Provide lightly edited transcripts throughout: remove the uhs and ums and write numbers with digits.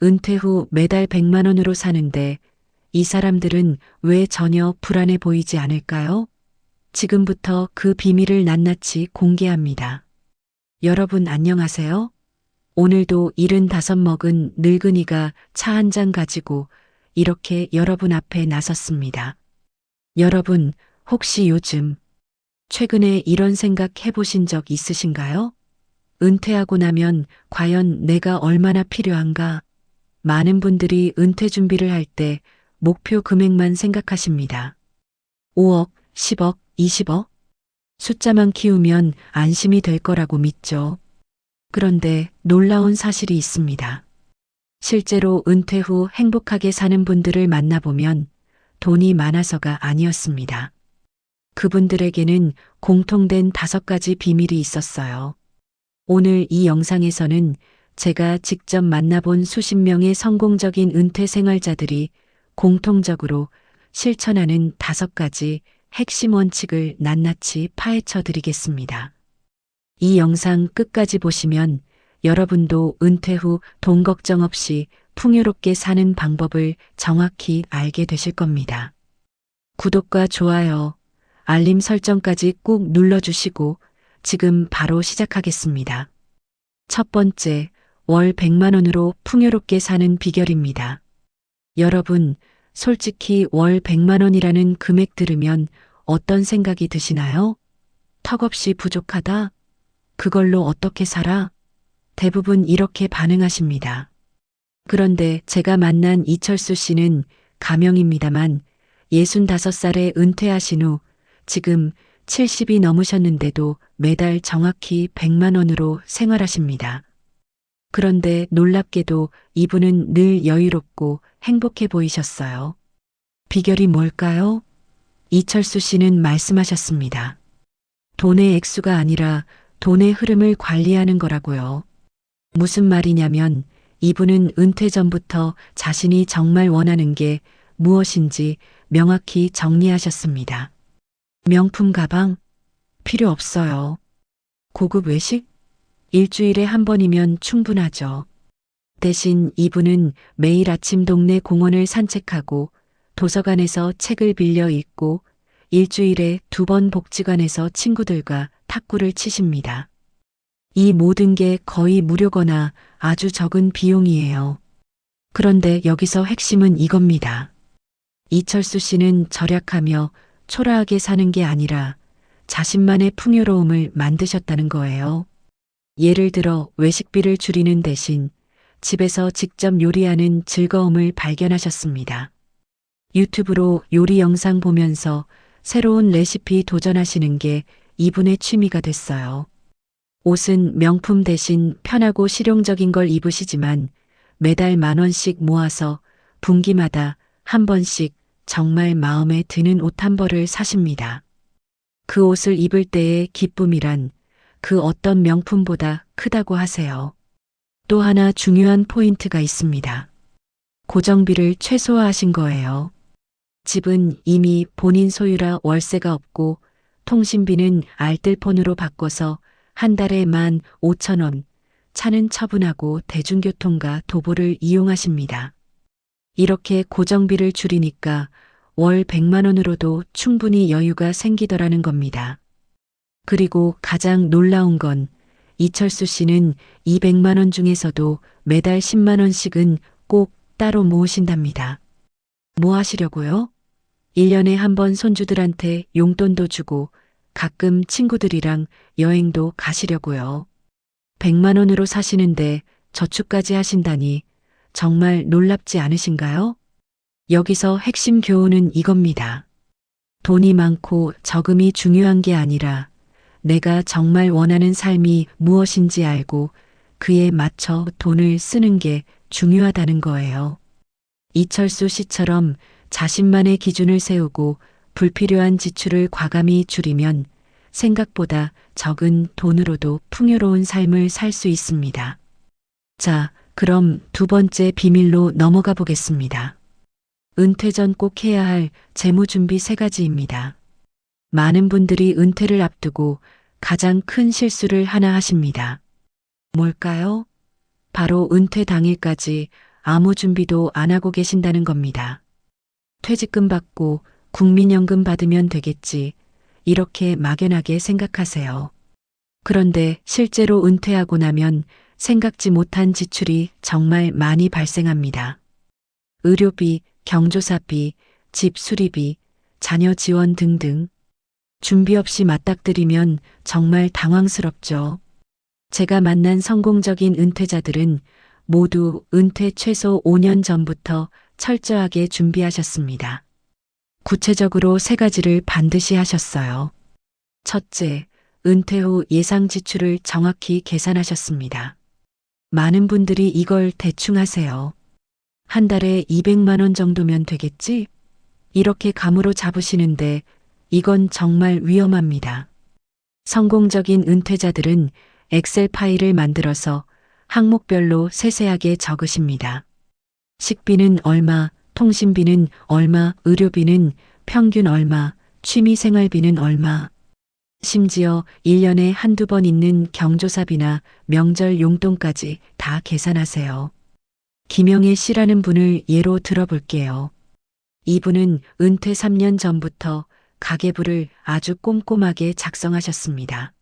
은퇴 후 매달 100만 원으로 사는데 이 사람들은 왜 전혀 불안해 보이지 않을까요? 지금부터 그 비밀을 낱낱이 공개합니다. 여러분 안녕하세요? 오늘도 75 먹은 늙은이가 차 한 잔 가지고 이렇게 여러분 앞에 나섰습니다. 여러분, 혹시 요즘 최근에 이런 생각 해보신 적 있으신가요? 은퇴하고 나면 과연 내가 얼마나 필요한가? 많은 분들이 은퇴 준비를 할 때 목표 금액만 생각하십니다. 5억, 10억, 20억? 숫자만 키우면 안심이 될 거라고 믿죠. 그런데 놀라운 사실이 있습니다. 실제로 은퇴 후 행복하게 사는 분들을 만나보면 돈이 많아서가 아니었습니다. 그분들에게는 공통된 5가지 비밀이 있었어요. 오늘 이 영상에서는 제가 직접 만나본 수십 명의 성공적인 은퇴 생활자들이 공통적으로 실천하는 5가지 핵심 원칙을 낱낱이 파헤쳐 드리겠습니다. 이 영상 끝까지 보시면 여러분도 은퇴 후 돈 걱정 없이 풍요롭게 사는 방법을 정확히 알게 되실 겁니다. 구독과 좋아요, 알림 설정까지 꾹 눌러주시고 지금 바로 시작하겠습니다. 첫 번째, 월 100만 원으로 풍요롭게 사는 비결입니다. 여러분, 솔직히 월 100만 원이라는 금액 들으면 어떤 생각이 드시나요? 턱없이 부족하다? 그걸로 어떻게 살아? 대부분 이렇게 반응하십니다. 그런데 제가 만난 이철수 씨는 가명입니다만 65살에 은퇴하신 후 지금 70이 넘으셨는데도 매달 정확히 100만 원으로 생활하십니다. 그런데 놀랍게도 이분은 늘 여유롭고 행복해 보이셨어요. 비결이 뭘까요? 이철수 씨는 말씀하셨습니다. 돈의 액수가 아니라 돈의 흐름을 관리하는 거라고요. 무슨 말이냐면 이분은 은퇴 전부터 자신이 정말 원하는 게 무엇인지 명확히 정리하셨습니다. 명품 가방? 필요 없어요. 고급 외식? 일주일에 한 번이면 충분하죠. 대신 이분은 매일 아침 동네 공원을 산책하고 도서관에서 책을 빌려 읽고 일주일에 2번 복지관에서 친구들과 탁구를 치십니다. 이 모든 게 거의 무료거나 아주 적은 비용이에요. 그런데 여기서 핵심은 이겁니다. 이철수 씨는 절약하며 초라하게 사는 게 아니라 자신만의 풍요로움을 만드셨다는 거예요. 예를 들어 외식비를 줄이는 대신 집에서 직접 요리하는 즐거움을 발견하셨습니다. 유튜브로 요리 영상 보면서 새로운 레시피 도전하시는 게 이분의 취미가 됐어요. 옷은 명품 대신 편하고 실용적인 걸 입으시지만 매달 10,000원씩 모아서 분기마다 한 번씩 정말 마음에 드는 옷 한 벌을 사십니다. 그 옷을 입을 때의 기쁨이란 그 어떤 명품보다 크다고 하세요. 또 하나 중요한 포인트가 있습니다. 고정비를 최소화하신 거예요. 집은 이미 본인 소유라 월세가 없고 통신비는 알뜰폰으로 바꿔서 한 달에 15,000원, 차는 처분하고 대중교통과 도보를 이용하십니다. 이렇게 고정비를 줄이니까 월 100만 원으로도 충분히 여유가 생기더라는 겁니다. 그리고 가장 놀라운 건 이철수 씨는 200만 원 중에서도 매달 10만 원씩은 꼭 따로 모으신답니다. 뭐 하시려고요? 1년에 한 번 손주들한테 용돈도 주고 가끔 친구들이랑 여행도 가시려고요. 100만 원으로 사시는데 저축까지 하신다니 정말 놀랍지 않으신가요? 여기서 핵심 교훈은 이겁니다. 돈이 많고 적음이 중요한 게 아니라 내가 정말 원하는 삶이 무엇인지 알고 그에 맞춰 돈을 쓰는 게 중요하다는 거예요. 이철수 씨처럼 자신만의 기준을 세우고 불필요한 지출을 과감히 줄이면 생각보다 적은 돈으로도 풍요로운 삶을 살 수 있습니다. 자, 그럼 2번째 비밀로 넘어가 보겠습니다. 은퇴 전 꼭 해야 할 재무 준비 3가지입니다. 많은 분들이 은퇴를 앞두고 가장 큰 실수를 하나 하십니다. 뭘까요? 바로 은퇴 당일까지 아무 준비도 안 하고 계신다는 겁니다. 퇴직금 받고 국민연금 받으면 되겠지. 이렇게 막연하게 생각하세요. 그런데 실제로 은퇴하고 나면 생각지 못한 지출이 정말 많이 발생합니다. 의료비, 경조사비, 집 수리비, 자녀 지원 등등. 준비 없이 맞닥뜨리면 정말 당황스럽죠. 제가 만난 성공적인 은퇴자들은 모두 은퇴 최소 5년 전부터 철저하게 준비하셨습니다. 구체적으로 세 가지를 반드시 하셨어요. 첫째, 은퇴 후 예상 지출을 정확히 계산하셨습니다. 많은 분들이 이걸 대충 하세요. 한 달에 200만 원 정도면 되겠지? 이렇게 감으로 잡으시는데 이건 정말 위험합니다. 성공적인 은퇴자들은 엑셀 파일을 만들어서 항목별로 세세하게 적으십니다. 식비는 얼마, 통신비는 얼마, 의료비는 평균 얼마, 취미생활비는 얼마. 심지어 1년에 한두 번 있는 경조사비나 명절 용돈까지 다 계산하세요. 김영애 씨라는 분을 예로 들어볼게요. 이분은 은퇴 3년 전부터 가계부를 아주 꼼꼼하게 작성하셨습니다.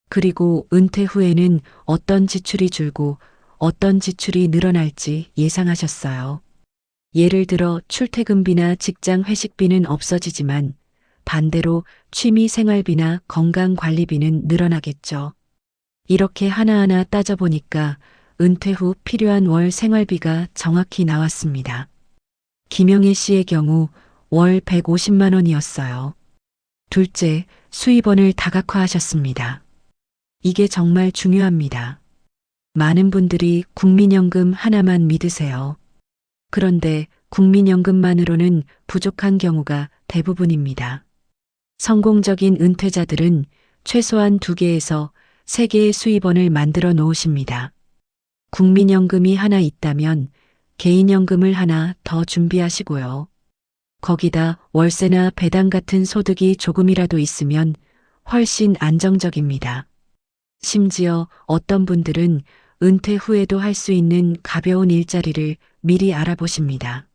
그리고 은퇴 후에는 어떤 지출이 줄고 어떤 지출이 늘어날지 예상하셨어요. 예를 들어 출퇴근비나 직장 회식비는 없어지지만 반대로 취미 생활비나 건강관리비는 늘어나겠죠. 이렇게 하나하나 따져보니까 은퇴 후 필요한 월 생활비가 정확히 나왔습니다. 김영애 씨의 경우 월 150만 원이었어요. 둘째, 수입원을 다각화하셨습니다. 이게 정말 중요합니다. 많은 분들이 국민연금 하나만 믿으세요. 그런데 국민연금만으로는 부족한 경우가 대부분입니다. 성공적인 은퇴자들은 최소한 2개에서 3개의 수입원을 만들어 놓으십니다. 국민연금이 하나 있다면 개인연금을 하나 더 준비하시고요. 거기다 월세나 배당 같은 소득이 조금이라도 있으면 훨씬 안정적입니다. 심지어 어떤 분들은 은퇴 후에도 할 수 있는 가벼운 일자리를 미리 알아보십니다.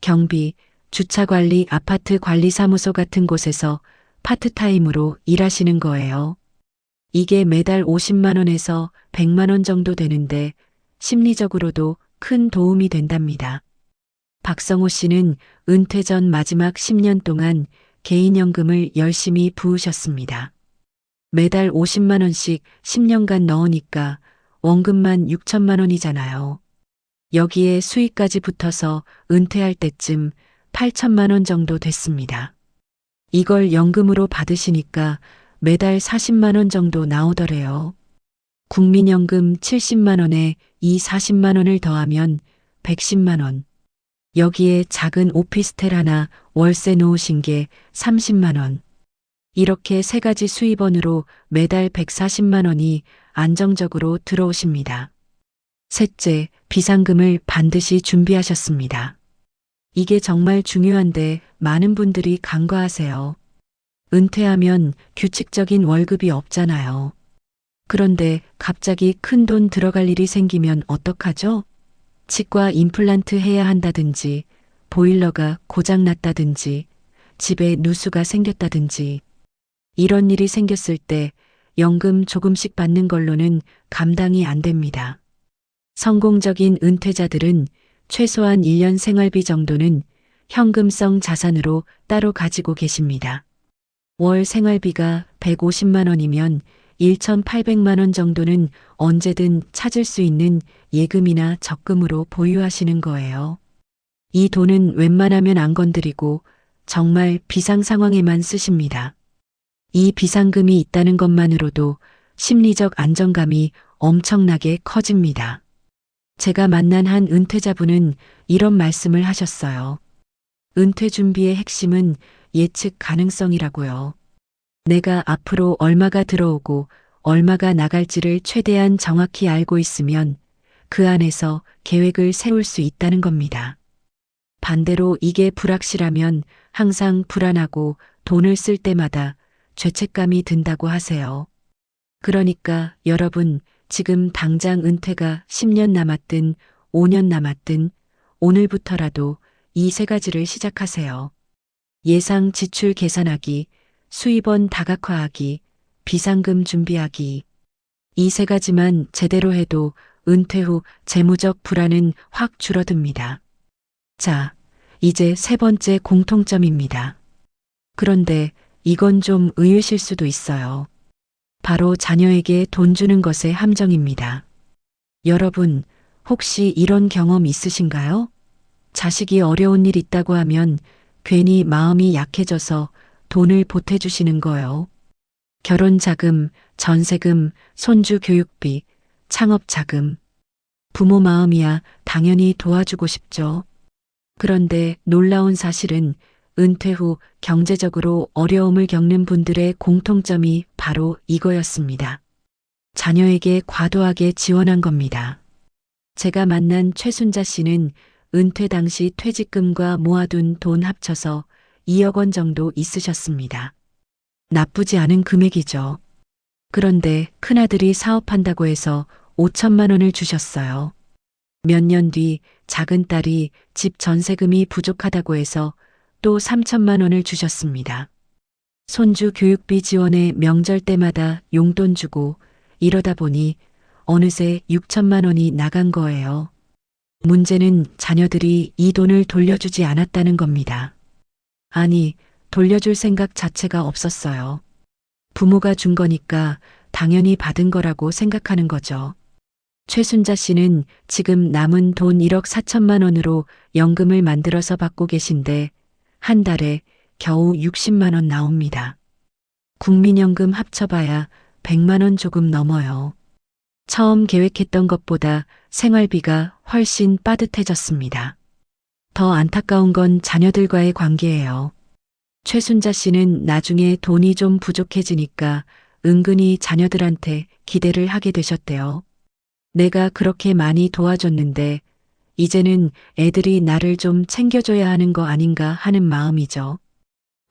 경비, 주차관리, 아파트 관리사무소 같은 곳에서 파트타임으로 일하시는 거예요. 이게 매달 50만 원에서 100만 원 정도 되는데 심리적으로도 큰 도움이 된답니다. 박성호 씨는 은퇴 전 마지막 10년 동안 개인연금을 열심히 부으셨습니다. 매달 50만 원씩 10년간 넣으니까 원금만 6천만 원이잖아요. 여기에 수익까지 붙어서 은퇴할 때쯤 8천만 원 정도 됐습니다. 이걸 연금으로 받으시니까 매달 40만 원 정도 나오더래요. 국민연금 70만 원에 이 40만 원을 더하면 110만 원. 여기에 작은 오피스텔 하나 월세 놓으신 게 30만 원. 이렇게 3가지 수입원으로 매달 140만 원이 안정적으로 들어오십니다. 셋째, 비상금을 반드시 준비하셨습니다. 이게 정말 중요한데 많은 분들이 간과하세요. 은퇴하면 규칙적인 월급이 없잖아요. 그런데 갑자기 큰 돈 들어갈 일이 생기면 어떡하죠? 치과 임플란트 해야 한다든지, 보일러가 고장났다든지, 집에 누수가 생겼다든지, 이런 일이 생겼을 때 연금 조금씩 받는 걸로는 감당이 안 됩니다. 성공적인 은퇴자들은 최소한 1년 생활비 정도는 현금성 자산으로 따로 가지고 계십니다. 월 생활비가 150만 원이면 1,800만 원 정도는 언제든 찾을 수 있는 예금이나 적금으로 보유하시는 거예요. 이 돈은 웬만하면 안 건드리고 정말 비상 상황에만 쓰십니다. 이 비상금이 있다는 것만으로도 심리적 안정감이 엄청나게 커집니다. 제가 만난 한 은퇴자분은 이런 말씀을 하셨어요. 은퇴 준비의 핵심은 예측 가능성이라고요. 내가 앞으로 얼마가 들어오고 얼마가 나갈지를 최대한 정확히 알고 있으면 그 안에서 계획을 세울 수 있다는 겁니다. 반대로 이게 불확실하면 항상 불안하고 돈을 쓸 때마다 죄책감이 든다고 하세요. 그러니까 여러분, 지금 당장 은퇴가 10년 남았든 5년 남았든 오늘부터라도 이 세 가지를 시작하세요. 예상 지출 계산하기, 수입원 다각화하기, 비상금 준비하기. 이 세 가지만 제대로 해도 은퇴 후 재무적 불안은 확 줄어듭니다. 자, 이제 세 번째 공통점입니다. 그런데 이건 좀 의외실 수도 있어요. 바로 자녀에게 돈 주는 것의 함정입니다. 여러분, 혹시 이런 경험 있으신가요? 자식이 어려운 일 있다고 하면 괜히 마음이 약해져서 돈을 보태주시는 거요. 결혼 자금, 전세금, 손주 교육비, 창업 자금. 부모 마음이야 당연히 도와주고 싶죠. 그런데 놀라운 사실은 은퇴 후 경제적으로 어려움을 겪는 분들의 공통점이 바로 이거였습니다. 자녀에게 과도하게 지원한 겁니다. 제가 만난 최순자 씨는 은퇴 당시 퇴직금과 모아둔 돈 합쳐서 2억 원 정도 있으셨습니다. 나쁘지 않은 금액이죠. 그런데 큰아들이 사업한다고 해서 5천만 원을 주셨어요. 몇 년 뒤 작은 딸이 집 전세금이 부족하다고 해서 또 3천만 원을 주셨습니다. 손주 교육비 지원에 명절 때마다 용돈 주고 이러다 보니 어느새 6천만 원이 나간 거예요. 문제는 자녀들이 이 돈을 돌려주지 않았다는 겁니다. 아니, 돌려줄 생각 자체가 없었어요. 부모가 준 거니까 당연히 받은 거라고 생각하는 거죠. 최순자 씨는 지금 남은 돈 1억 4천만 원으로 연금을 만들어서 받고 계신데 한 달에 겨우 60만 원 나옵니다. 국민연금 합쳐봐야 100만 원 조금 넘어요. 처음 계획했던 것보다 생활비가 훨씬 빠듯해졌습니다. 더 안타까운 건 자녀들과의 관계예요. 최순자 씨는 나중에 돈이 좀 부족해지니까 은근히 자녀들한테 기대를 하게 되셨대요. 내가 그렇게 많이 도와줬는데 이제는 애들이 나를 좀 챙겨줘야 하는 거 아닌가 하는 마음이죠.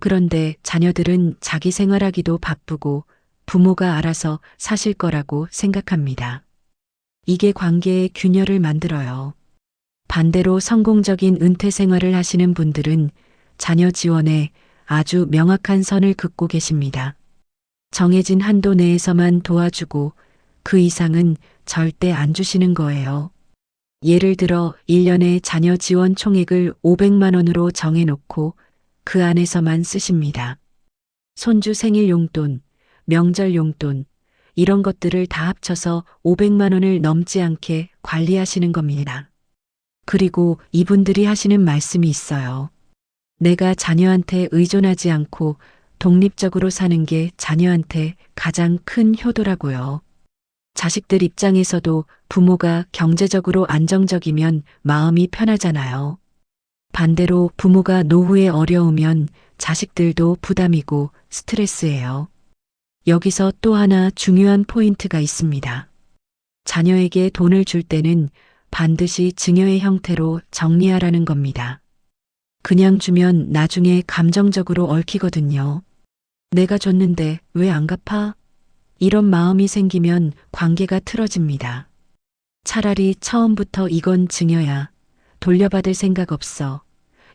그런데 자녀들은 자기 생활하기도 바쁘고 부모가 알아서 사실 거라고 생각합니다. 이게 관계의 균열을 만들어요. 반대로 성공적인 은퇴 생활을 하시는 분들은 자녀 지원에 아주 명확한 선을 긋고 계십니다. 정해진 한도 내에서만 도와주고 그 이상은 절대 안 주시는 거예요. 예를 들어 1년에 자녀 지원 총액을 500만 원으로 정해놓고 그 안에서만 쓰십니다. 손주 생일 용돈, 명절 용돈, 이런 것들을 다 합쳐서 500만 원을 넘지 않게 관리하시는 겁니다. 그리고 이분들이 하시는 말씀이 있어요. 내가 자녀한테 의존하지 않고 독립적으로 사는 게 자녀한테 가장 큰 효도라고요. 자식들 입장에서도 부모가 경제적으로 안정적이면 마음이 편하잖아요. 반대로 부모가 노후에 어려우면 자식들도 부담이고 스트레스예요. 여기서 또 하나 중요한 포인트가 있습니다. 자녀에게 돈을 줄 때는 반드시 증여의 형태로 정리하라는 겁니다. 그냥 주면 나중에 감정적으로 얽히거든요. 내가 줬는데 왜 안 갚아? 이런 마음이 생기면 관계가 틀어집니다. 차라리 처음부터 이건 증여야. 돌려받을 생각 없어.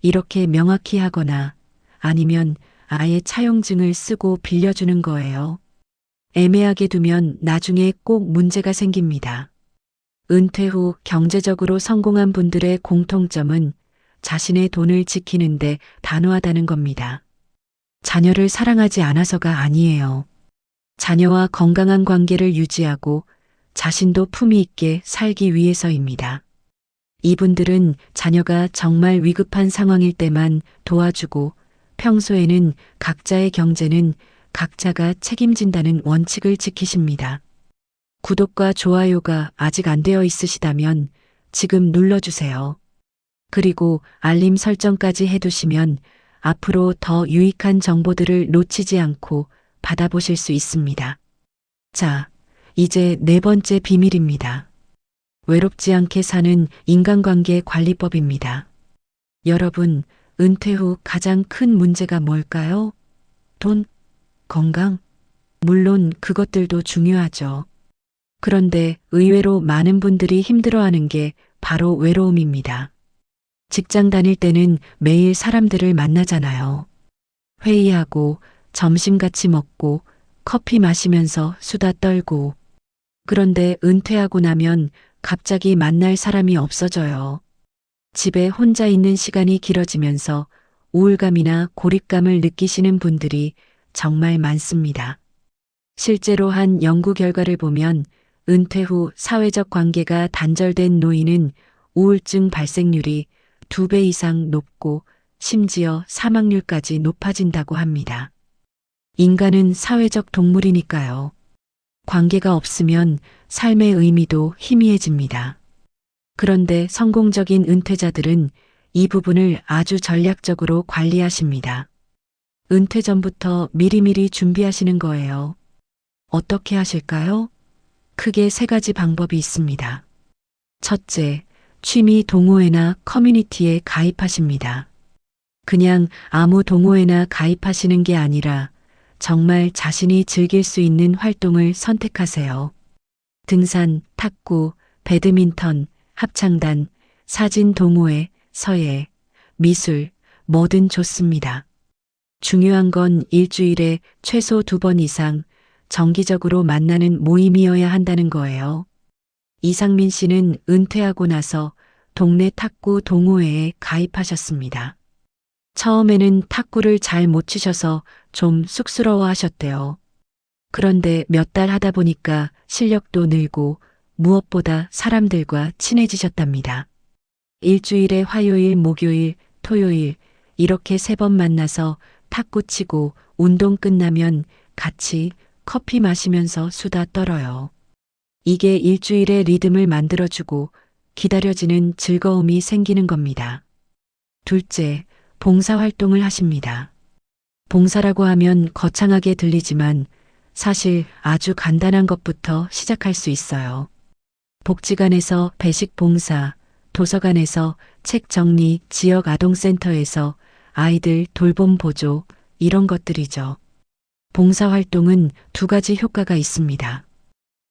이렇게 명확히 하거나 아니면 아예 차용증을 쓰고 빌려주는 거예요. 애매하게 두면 나중에 꼭 문제가 생깁니다. 은퇴 후 경제적으로 성공한 분들의 공통점은 자신의 돈을 지키는데 단호하다는 겁니다. 자녀를 사랑하지 않아서가 아니에요. 자녀와 건강한 관계를 유지하고 자신도 품위 있게 살기 위해서입니다. 이분들은 자녀가 정말 위급한 상황일 때만 도와주고 평소에는 각자의 경제는 각자가 책임진다는 원칙을 지키십니다. 구독과 좋아요가 아직 안 되어 있으시다면 지금 눌러주세요. 그리고 알림 설정까지 해두시면 앞으로 더 유익한 정보들을 놓치지 않고 받아보실 수 있습니다. 자, 이제 네 번째 비밀입니다. 외롭지 않게 사는 인간관계 관리법입니다. 여러분, 은퇴 후 가장 큰 문제가 뭘까요? 돈? 건강? 물론 그것들도 중요하죠. 그런데 의외로 많은 분들이 힘들어하는 게 바로 외로움입니다. 직장 다닐 때는 매일 사람들을 만나잖아요. 회의하고 점심 같이 먹고 커피 마시면서 수다 떨고. 그런데 은퇴하고 나면 갑자기 만날 사람이 없어져요. 집에 혼자 있는 시간이 길어지면서 우울감이나 고립감을 느끼시는 분들이 정말 많습니다. 실제로 한 연구 결과를 보면 은퇴 후 사회적 관계가 단절된 노인은 우울증 발생률이 2배 이상 높고 심지어 사망률까지 높아진다고 합니다. 인간은 사회적 동물이니까요. 관계가 없으면 삶의 의미도 희미해집니다. 그런데 성공적인 은퇴자들은 이 부분을 아주 전략적으로 관리하십니다. 은퇴 전부터 미리미리 준비하시는 거예요. 어떻게 하실까요? 크게 3가지 방법이 있습니다. 첫째, 취미 동호회나 커뮤니티에 가입하십니다. 그냥 아무 동호회나 가입하시는 게 아니라 정말 자신이 즐길 수 있는 활동을 선택하세요. 등산, 탁구, 배드민턴, 합창단, 사진 동호회, 서예, 미술, 뭐든 좋습니다. 중요한 건 일주일에 최소 2번 이상 정기적으로 만나는 모임이어야 한다는 거예요. 이상민 씨는 은퇴하고 나서 동네 탁구 동호회에 가입하셨습니다. 처음에는 탁구를 잘 못 치셔서 좀 쑥스러워 하셨대요. 그런데 몇 달 하다 보니까 실력도 늘고 무엇보다 사람들과 친해지셨답니다. 일주일에 화요일, 목요일, 토요일 이렇게 3번 만나서 탁구 치고 운동 끝나면 같이 커피 마시면서 수다 떨어요. 이게 일주일의 리듬을 만들어주고 기다려지는 즐거움이 생기는 겁니다. 둘째, 봉사활동을 하십니다. 봉사라고 하면 거창하게 들리지만 사실 아주 간단한 것부터 시작할 수 있어요. 복지관에서 배식 봉사, 도서관에서 책 정리, 지역 아동센터에서 아이들 돌봄 보조, 이런 것들이죠. 봉사활동은 2가지 효과가 있습니다.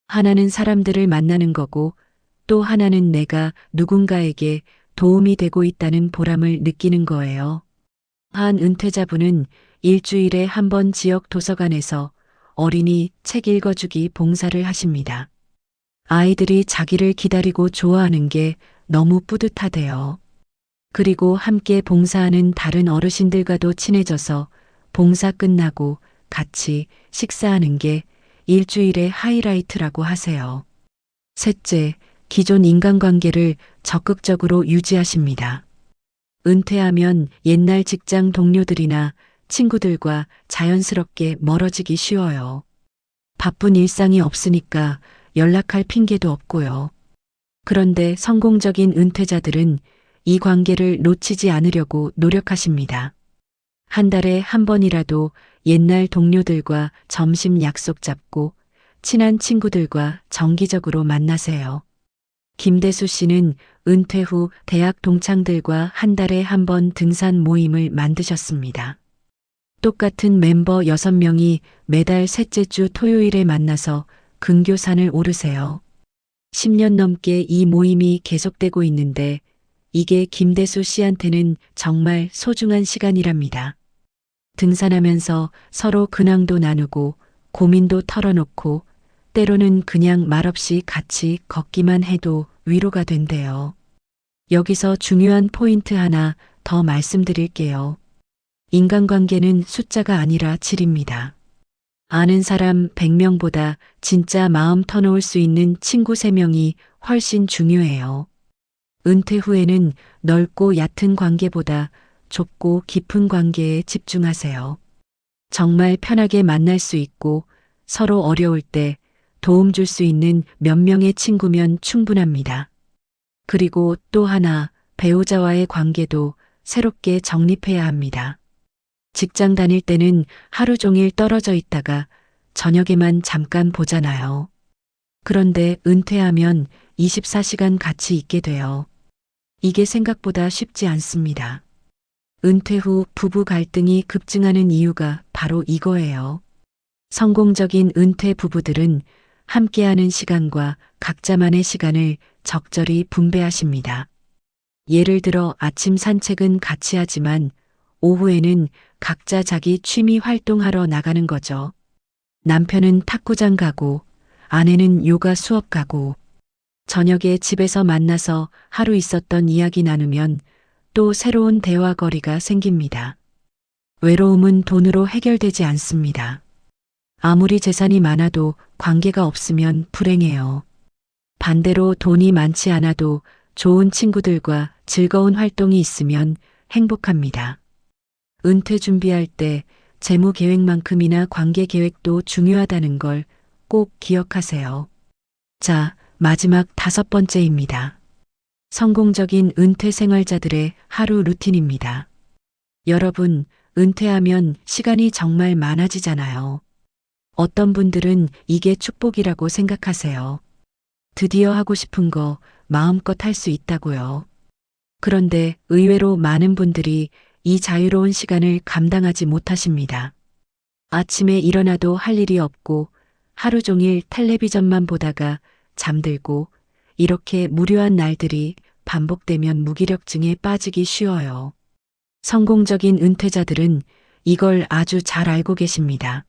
하나는 사람들을 만나는 거고 또 하나는 내가 누군가에게 도움이 되고 있다는 보람을 느끼는 거예요. 한 은퇴자분은 일주일에 1번 지역 도서관에서 어린이 책 읽어주기 봉사를 하십니다. 아이들이 자기를 기다리고 좋아하는 게 너무 뿌듯하대요. 그리고 함께 봉사하는 다른 어르신들과도 친해져서 봉사 끝나고 같이 식사하는 게 일주일의 하이라이트라고 하세요. 셋째, 기존 인간관계를 적극적으로 유지하십니다. 은퇴하면 옛날 직장 동료들이나 친구들과 자연스럽게 멀어지기 쉬워요. 바쁜 일상이 없으니까 연락할 핑계도 없고요. 그런데 성공적인 은퇴자들은 이 관계를 놓치지 않으려고 노력하십니다. 한 달에 1번이라도 옛날 동료들과 점심 약속 잡고 친한 친구들과 정기적으로 만나세요. 김대수 씨는 은퇴 후 대학 동창들과 한 달에 1번 등산 모임을 만드셨습니다. 똑같은 멤버 6명이 매달 셋째 주 토요일에 만나서 근교산을 오르세요. 10년 넘게 이 모임이 계속되고 있는데 이게 김대수 씨한테는 정말 소중한 시간이랍니다. 등산하면서 서로 근황도 나누고 고민도 털어놓고 때로는 그냥 말없이 같이 걷기만 해도 위로가 된대요. 여기서 중요한 포인트 하나 더 말씀드릴게요. 인간관계는 숫자가 아니라 질입니다. 아는 사람 100명보다 진짜 마음 터놓을 수 있는 친구 3명이 훨씬 중요해요. 은퇴 후에는 넓고 얕은 관계보다 좁고 깊은 관계에 집중하세요. 정말 편하게 만날 수 있고 서로 어려울 때 도움 줄 수 있는 몇 명의 친구면 충분합니다. 그리고 또 하나, 배우자와의 관계도 새롭게 정립해야 합니다. 직장 다닐 때는 하루 종일 떨어져 있다가 저녁에만 잠깐 보잖아요. 그런데 은퇴하면 24시간 같이 있게 돼요. 이게 생각보다 쉽지 않습니다. 은퇴 후 부부 갈등이 급증하는 이유가 바로 이거예요. 성공적인 은퇴 부부들은 함께하는 시간과 각자만의 시간을 적절히 분배하십니다. 예를 들어 아침 산책은 같이 하지만 오후에는 각자 자기 취미 활동하러 나가는 거죠. 남편은 탁구장 가고 아내는 요가 수업 가고 저녁에 집에서 만나서 하루 있었던 이야기 나누면 또 새로운 대화거리가 생깁니다. 외로움은 돈으로 해결되지 않습니다. 아무리 재산이 많아도 관계가 없으면 불행해요. 반대로 돈이 많지 않아도 좋은 친구들과 즐거운 활동이 있으면 행복합니다. 은퇴 준비할 때 재무 계획만큼이나 관계 계획도 중요하다는 걸 꼭 기억하세요. 자, 마지막 5번째입니다. 성공적인 은퇴 생활자들의 하루 루틴입니다. 여러분, 은퇴하면 시간이 정말 많아지잖아요. 어떤 분들은 이게 축복이라고 생각하세요. 드디어 하고 싶은 거 마음껏 할 수 있다고요. 그런데 의외로 많은 분들이 이 자유로운 시간을 감당하지 못하십니다. 아침에 일어나도 할 일이 없고 하루 종일 텔레비전만 보다가 잠들고 이렇게 무료한 날들이 반복되면 무기력증에 빠지기 쉬워요. 성공적인 은퇴자들은 이걸 아주 잘 알고 계십니다.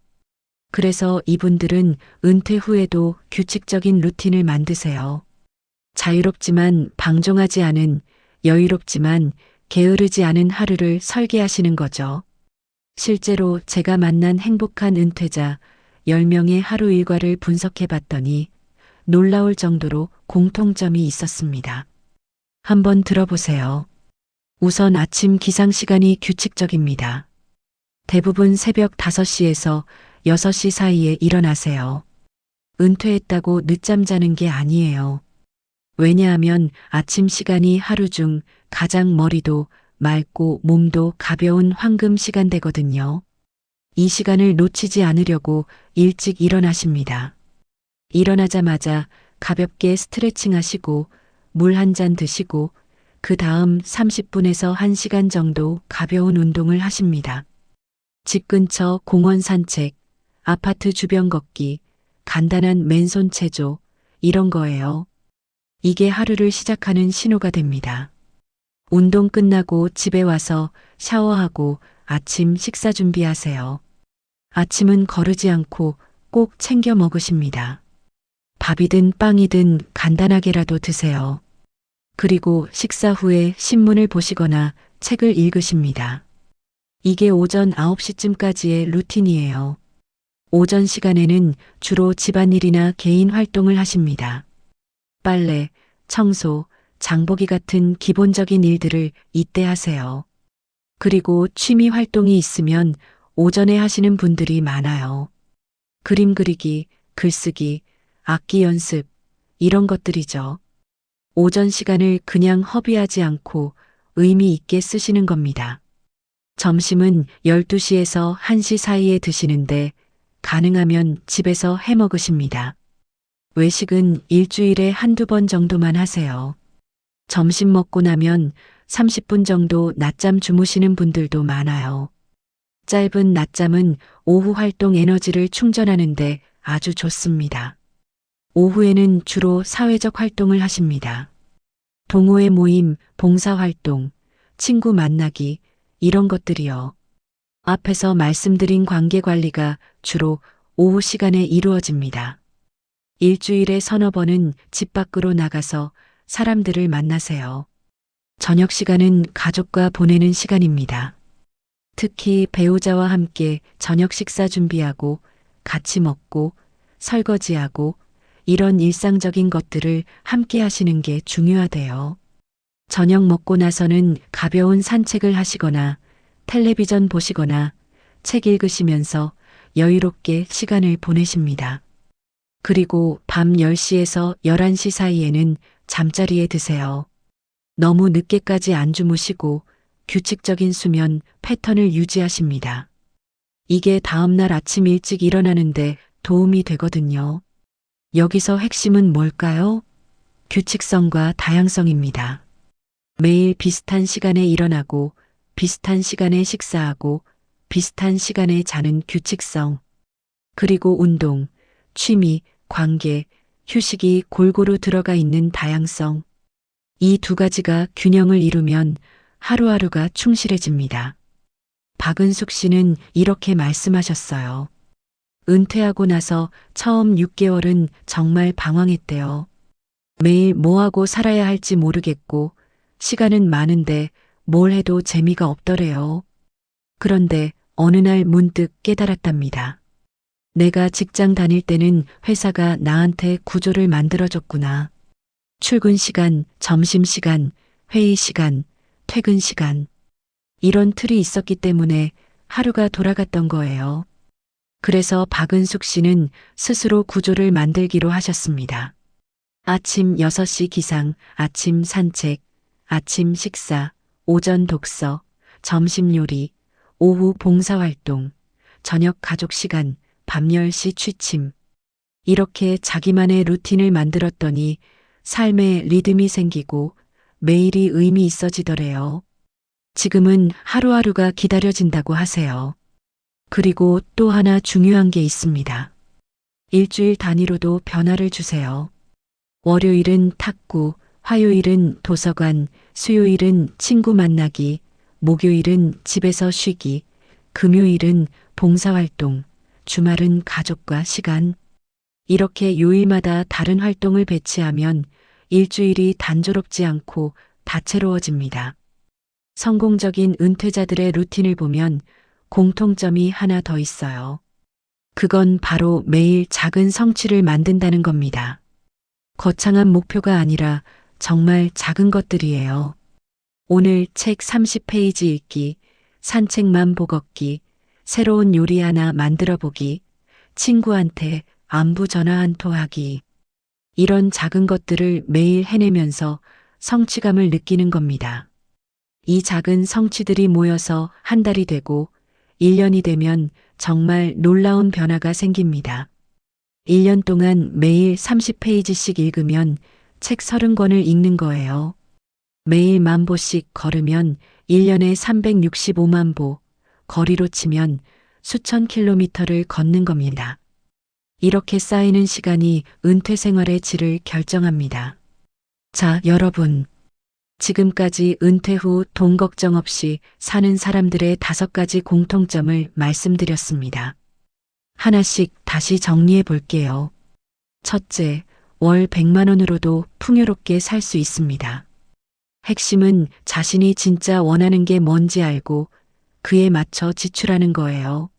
그래서 이분들은 은퇴 후에도 규칙적인 루틴을 만드세요. 자유롭지만 방종하지 않은, 여유롭지만 게으르지 않은 하루를 설계하시는 거죠. 실제로 제가 만난 행복한 은퇴자 10명의 하루 일과를 분석해 봤더니 놀라울 정도로 공통점이 있었습니다. 한번 들어보세요. 우선 아침 기상 시간이 규칙적입니다. 대부분 새벽 5시에서 6시 사이에 일어나세요. 은퇴했다고 늦잠 자는 게 아니에요. 왜냐하면 아침 시간이 하루 중 가장 머리도 맑고 몸도 가벼운 황금 시간대거든요. 이 시간을 놓치지 않으려고 일찍 일어나십니다. 일어나자마자 가볍게 스트레칭 하시고 물 한 잔 드시고 그 다음 30분에서 1시간 정도 가벼운 운동을 하십니다. 집 근처 공원 산책, 아파트 주변 걷기, 간단한 맨손 체조, 이런 거예요. 이게 하루를 시작하는 신호가 됩니다. 운동 끝나고 집에 와서 샤워하고 아침 식사 준비하세요. 아침은 거르지 않고 꼭 챙겨 먹으십니다. 밥이든 빵이든 간단하게라도 드세요. 그리고 식사 후에 신문을 보시거나 책을 읽으십니다. 이게 오전 9시쯤까지의 루틴이에요. 오전 시간에는 주로 집안일이나 개인 활동을 하십니다. 빨래, 청소, 장보기 같은 기본적인 일들을 이때 하세요. 그리고 취미 활동이 있으면 오전에 하시는 분들이 많아요. 그림 그리기, 글쓰기, 악기 연습, 이런 것들이죠. 오전 시간을 그냥 허비하지 않고 의미 있게 쓰시는 겁니다. 점심은 12시에서 1시 사이에 드시는데 가능하면 집에서 해 먹으십니다. 외식은 일주일에 한두 번 정도만 하세요. 점심 먹고 나면 30분 정도 낮잠 주무시는 분들도 많아요. 짧은 낮잠은 오후 활동 에너지를 충전하는데 아주 좋습니다. 오후에는 주로 사회적 활동을 하십니다. 동호회 모임, 봉사활동, 친구 만나기, 이런 것들이요. 앞에서 말씀드린 관계 관리가 주로 오후 시간에 이루어집니다. 일주일에 서너 번은 집 밖으로 나가서 사람들을 만나세요. 저녁 시간은 가족과 보내는 시간입니다. 특히 배우자와 함께 저녁 식사 준비하고 같이 먹고 설거지하고 이런 일상적인 것들을 함께 하시는 게 중요하대요. 저녁 먹고 나서는 가벼운 산책을 하시거나 텔레비전 보시거나 책 읽으시면서 여유롭게 시간을 보내십니다. 그리고 밤 10시에서 11시 사이에는 잠자리에 드세요. 너무 늦게까지 안 주무시고 규칙적인 수면 패턴을 유지하십니다. 이게 다음날 아침 일찍 일어나는데 도움이 되거든요. 여기서 핵심은 뭘까요? 규칙성과 다양성입니다. 매일 비슷한 시간에 일어나고 비슷한 시간에 식사하고 비슷한 시간에 자는 규칙성. 그리고 운동, 취미, 관계, 휴식이 골고루 들어가 있는 다양성. 이 두 가지가 균형을 이루면 하루하루가 충실해집니다. 박은숙 씨는 이렇게 말씀하셨어요. 은퇴하고 나서 처음 6개월은 정말 방황했대요. 매일 뭐 하고 살아야 할지 모르겠고, 시간은 많은데 뭘 해도 재미가 없더래요. 그런데 어느 날 문득 깨달았답니다. 내가 직장 다닐 때는 회사가 나한테 구조를 만들어줬구나. 출근 시간, 점심 시간, 회의 시간, 퇴근 시간. 이런 틀이 있었기 때문에 하루가 돌아갔던 거예요. 그래서 박은숙 씨는 스스로 구조를 만들기로 하셨습니다. 아침 6시 기상, 아침 산책, 아침 식사, 오전 독서, 점심 요리, 오후 봉사활동, 저녁 가족 시간, 밤 10시 취침. 이렇게 자기만의 루틴을 만들었더니 삶에 리듬이 생기고 매일이 의미 있어지더래요. 지금은 하루하루가 기다려진다고 하세요. 그리고 또 하나 중요한 게 있습니다. 일주일 단위로도 변화를 주세요. 월요일은 탁구, 화요일은 도서관, 수요일은 친구 만나기, 목요일은 집에서 쉬기, 금요일은 봉사활동, 주말은 가족과 시간. 이렇게 요일마다 다른 활동을 배치하면 일주일이 단조롭지 않고 다채로워집니다. 성공적인 은퇴자들의 루틴을 보면 공통점이 하나 더 있어요. 그건 바로 매일 작은 성취를 만든다는 겁니다. 거창한 목표가 아니라 정말 작은 것들이에요. 오늘 책 30페이지 읽기, 산책만 보고 걷기, 새로운 요리 하나 만들어 보기, 친구한테 안부 전화 한 통 하기. 이런 작은 것들을 매일 해내면서 성취감을 느끼는 겁니다. 이 작은 성취들이 모여서 한 달이 되고 1년이 되면 정말 놀라운 변화가 생깁니다. 1년 동안 매일 30페이지씩 읽으면 책 30권을 읽는 거예요. 매일 1000보씩 걸으면 1년에 365만 보, 거리로 치면 수천 킬로미터를 걷는 겁니다. 이렇게 쌓이는 시간이 은퇴 생활의 질을 결정합니다. 자, 여러분. 지금까지 은퇴 후 돈 걱정 없이 사는 사람들의 5가지 공통점을 말씀드렸습니다. 하나씩 다시 정리해 볼게요. 첫째, 월 100만 원으로도 풍요롭게 살 수 있습니다. 핵심은 자신이 진짜 원하는 게 뭔지 알고 그에 맞춰 지출하는 거예요.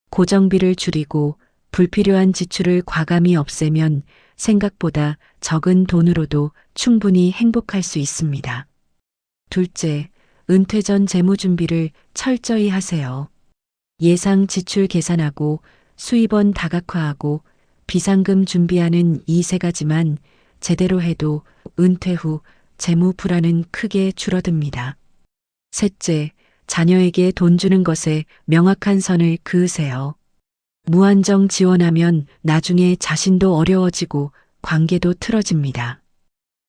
고정비를 줄이고 불필요한 지출을 과감히 없애면 생각보다 적은 돈으로도 충분히 행복할 수 있습니다. 둘째, 은퇴 전 재무 준비를 철저히 하세요. 예상 지출 계산하고 수입원 다각화하고 비상금 준비하는 이 3가지만 제대로 해도 은퇴 후 재무 불안은 크게 줄어듭니다. 셋째, 자녀에게 돈 주는 것에 명확한 선을 그으세요. 무한정 지원하면 나중에 자신도 어려워지고 관계도 틀어집니다.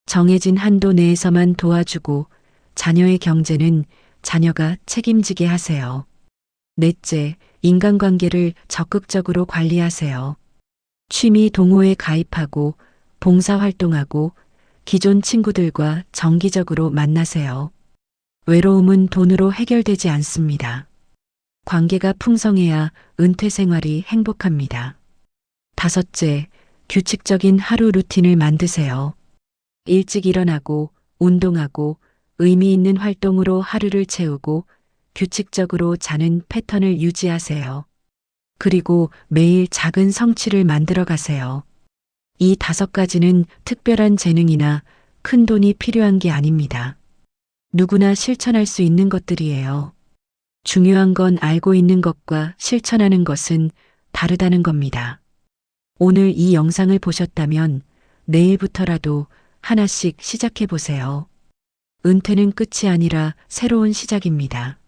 정해진 한도 내에서만 도와주고 자녀의 경제는 자녀가 책임지게 하세요. 넷째, 인간관계를 적극적으로 관리하세요. 취미 동호회 가입하고 봉사활동하고 기존 친구들과 정기적으로 만나세요. 외로움은 돈으로 해결되지 않습니다. 관계가 풍성해야 은퇴 생활이 행복합니다. 다섯째, 규칙적인 하루 루틴을 만드세요. 일찍 일어나고 운동하고 의미 있는 활동으로 하루를 채우고 규칙적으로 자는 패턴을 유지하세요. 그리고 매일 작은 성취를 만들어 가세요. 이 5가지는 특별한 재능이나 큰 돈이 필요한 게 아닙니다. 누구나 실천할 수 있는 것들이에요. 중요한 건 알고 있는 것과 실천하는 것은 다르다는 겁니다. 오늘 이 영상을 보셨다면 내일부터라도 하나씩 시작해 보세요. 은퇴는 끝이 아니라 새로운 시작입니다.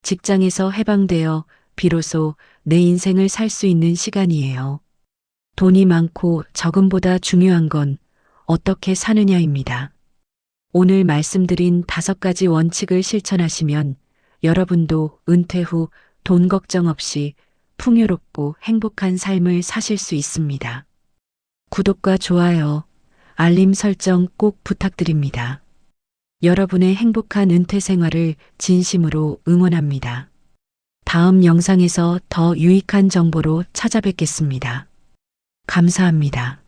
직장에서 해방되어 비로소 내 인생을 살 수 있는 시간이에요. 돈이 많고 적음보다 중요한 건 어떻게 사느냐입니다. 오늘 말씀드린 5가지 원칙을 실천하시면 여러분도 은퇴 후 돈 걱정 없이 풍요롭고 행복한 삶을 사실 수 있습니다. 구독과 좋아요, 알림 설정 꼭 부탁드립니다. 여러분의 행복한 은퇴 생활을 진심으로 응원합니다. 다음 영상에서 더 유익한 정보로 찾아뵙겠습니다. 감사합니다.